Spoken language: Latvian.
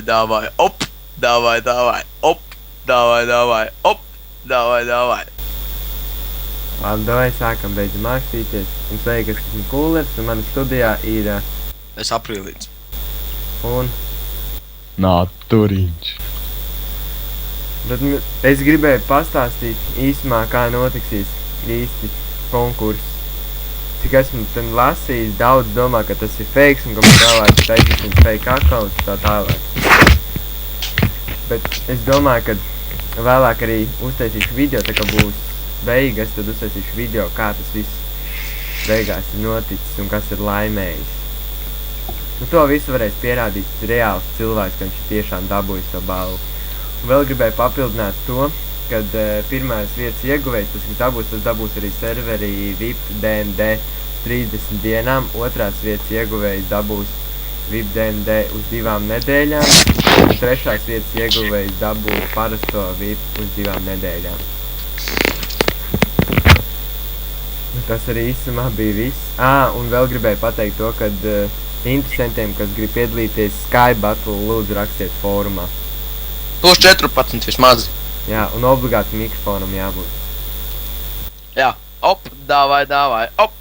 давай, оп, давай, оп, давай, оп, давай. Labi, davai sākam beidzam mākstīties. Un sveiki, es esmu Kūlers, un mana studijā ir Es aprīlīts. un... Naturiņš. Tad es gribēju pastāstīt īsumā, kā notiksīs īsti konkurss. Cik esmu tam lasījis, daudz domā, ka tas ir fakes un ka man vēlāk taisīsim fake accounts tā tālāk. Bet es domāju, ka vēlāk arī uztaisīšu video, tā kā būs beigas, tad uztaisīšu video, kā tas viss beigās ir noticis un kas ir laimējis. Nu, to visu varēs pierādīt reāls cilvēks, ka viņš ir tiešām dabūjis to balvu. Un vēl gribēju papildināt to, kad pirmās vietas ieguvējs, tas dabūs arī serverī VIP DND 30 dienām, otrās vietas ieguvējs dabūs VIP DND uz 2 nedēļām, un trešās vietas ieguvējs dabūs parasto VIP uz 2 nedēļām. Tas arī īsumā bija viss. Un vēl gribēju pateikt to, kad interesantiem, kas grib piedalīties Sky Battle, lūdzu rakstiet fórumā. Plus 14 vismaz. Jā, un obligāti mikrofonam jābūt. Jā, op, davai, op.